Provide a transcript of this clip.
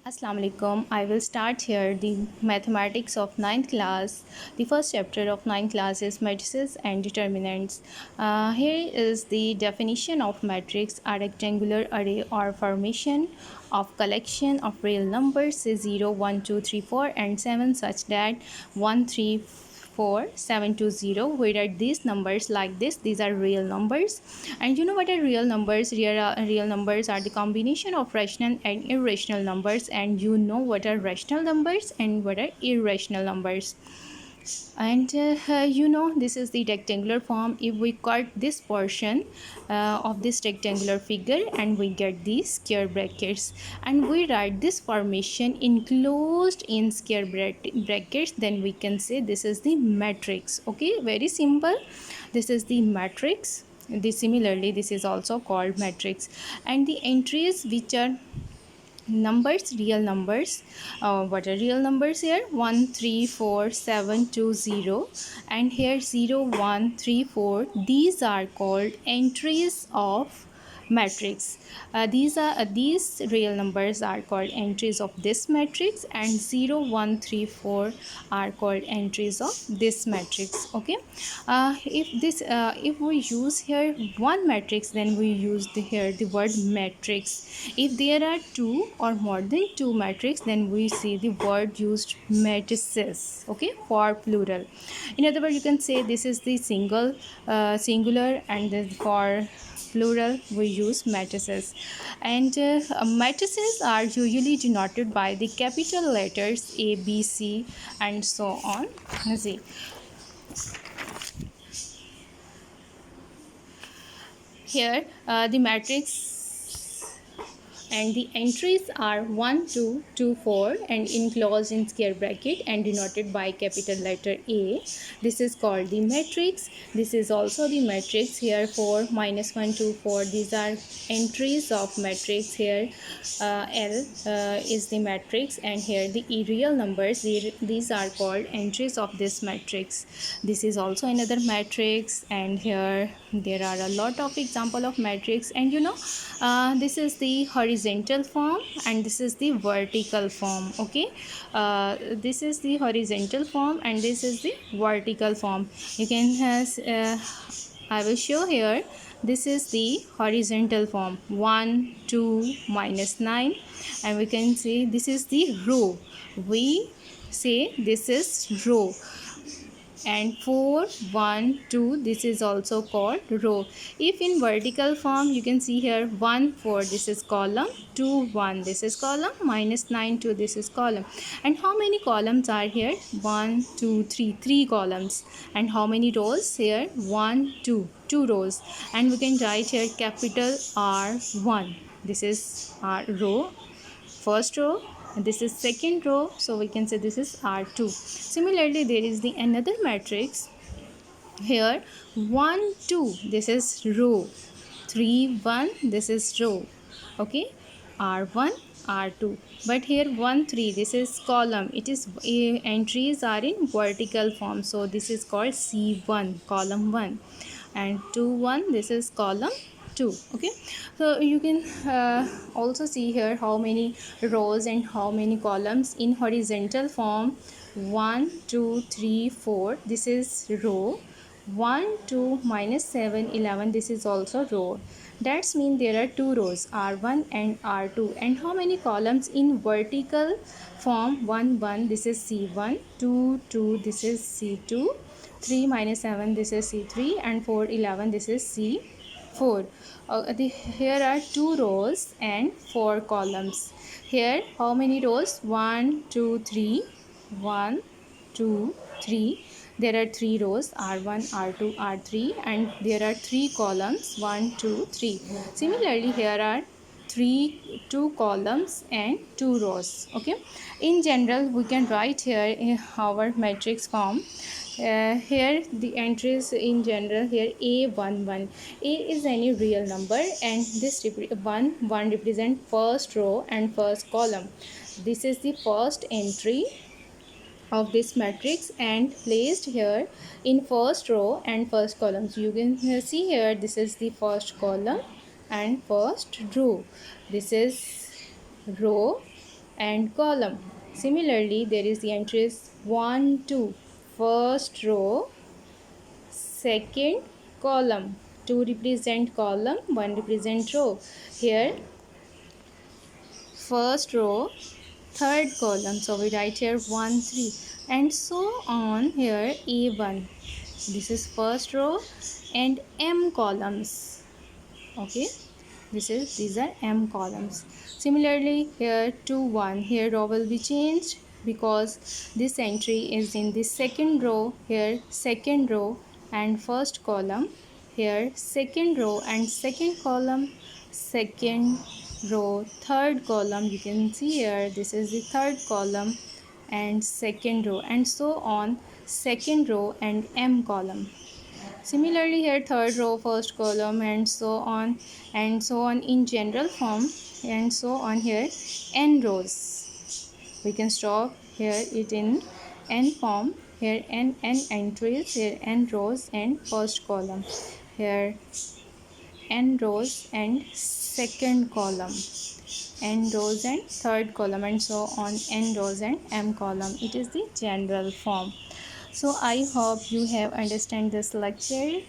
Assalamu alaikum. I will start here the mathematics of ninth class. The first chapter of ninth class is matrices and determinants. Here is the definition of matrix: a rectangular array or formation of collection of real numbers, say 0, 1, 2, 3, 4 and 7, such that 1, 3, 4, 7 to 0. We write these numbers like this. These are real numbers. And you know what are real numbers? Real numbers are the combination of rational and irrational numbers. And you know what are rational numbers and what are irrational numbers. And this is the rectangular form. If we cut this portion of this rectangular figure, and we get these square brackets, and we write this formation enclosed in square brackets, then we can say this is the matrix. Okay, very simple. This is the matrix. Similarly, this is also called matrix. And the entries which are numbers, real numbers. What are real numbers here? 1, 3, 4, 7, 2, 0, and here 0, 1, 3, 4. These are called entries of matrix. These real numbers are called entries of this matrix, and 0, 1, 3, 4 are called entries of this matrix. Okay, if we use here one matrix, then we use here the word matrix. If there are two or more than two matrix, then we see the word used matrices. Okay, for plural. In other words, you can say this is the singular, and then for plural we use matrices. And matrices are usually denoted by the capital letters A, B, C and so on. Z. Here the matrix and the entries are 1, 2, 2, 4 and enclosed in square bracket and denoted by capital letter A. This is called the matrix. This is also the matrix. Here 4, minus 1, 2, 4. These are entries of matrix. Here L is the matrix, and here the real numbers. These are called entries of this matrix. This is also another matrix, and here there are a lot of example of matrix. And this is the horizontal form and this is the vertical form. Okay, this is the horizontal form and this is the vertical form. You can I will show here. This is the horizontal form, 1, 2, minus 9, and we can say this is the row. We say this is row. And 4, 1, 2, this is also called row. If in vertical form, you can see here 1, 4, this is column, 2, 1, this is column, minus 9, 2, this is column. And how many columns are here? 1, 2, 3, 3 columns. And how many rows here? 1, 2, 2 rows. And we can write here capital R1. This is our row, first row. This is second row, so we can say this is R2. Similarly, there is the another matrix here, 1, 2, this is row, 3, 1, this is row. Okay, R1, R2. But here 1, 3, this is column. It is entries are in vertical form, so this is called C1, column 1, and 2, 1, this is column 2. Okay, so you can also see here how many rows and how many columns in horizontal form. 1, 2, 3, 4, this is row. 1, 2, minus 7, 11, this is also row. That's mean there are two rows, R1 and R2. And how many columns in vertical form? 1, 1, this is C1, 2, 2, this is C2, 3, minus 7, this is C3, and 4, 11, this is C4. Here are two rows and four columns. Here how many rows? 1, 2, 3, 1, 2, 3. There are three rows, R1, R2, R3, and there are three columns, 1, 2, 3. Similarly, here are two columns and two rows. Okay, in general we can write here in our matrix form. Here the entries in general, here A11. A is any real number, and this 1 represent first row and first column. This is the first entry of this matrix and placed here in first row and first columns. You can see here this is the first column and first row. This is row and column. Similarly, there is the entries 1, 2, first row, second column. 2 represent column, 1 represent row. Here, first row, third column. So we write here 1, 3, and so on. Here A1. This is first row and M columns. Okay, these are M columns. Similarly, here 2, 1. Here row will be changed because this entry is in the second row. Here second row and first column. Here second row and second column, second row, third column. You can see here this is the third column and second row, and so on, second row and M column. Similarly, here third row, first column, and so on in general form, and so on. Here n rows. We can stop here it in n form. Here n entries. Here n rows and first column. Here n rows and second column, n rows and third column, and so on, n rows and m column. It is the general form. So I hope you have understand this lecture.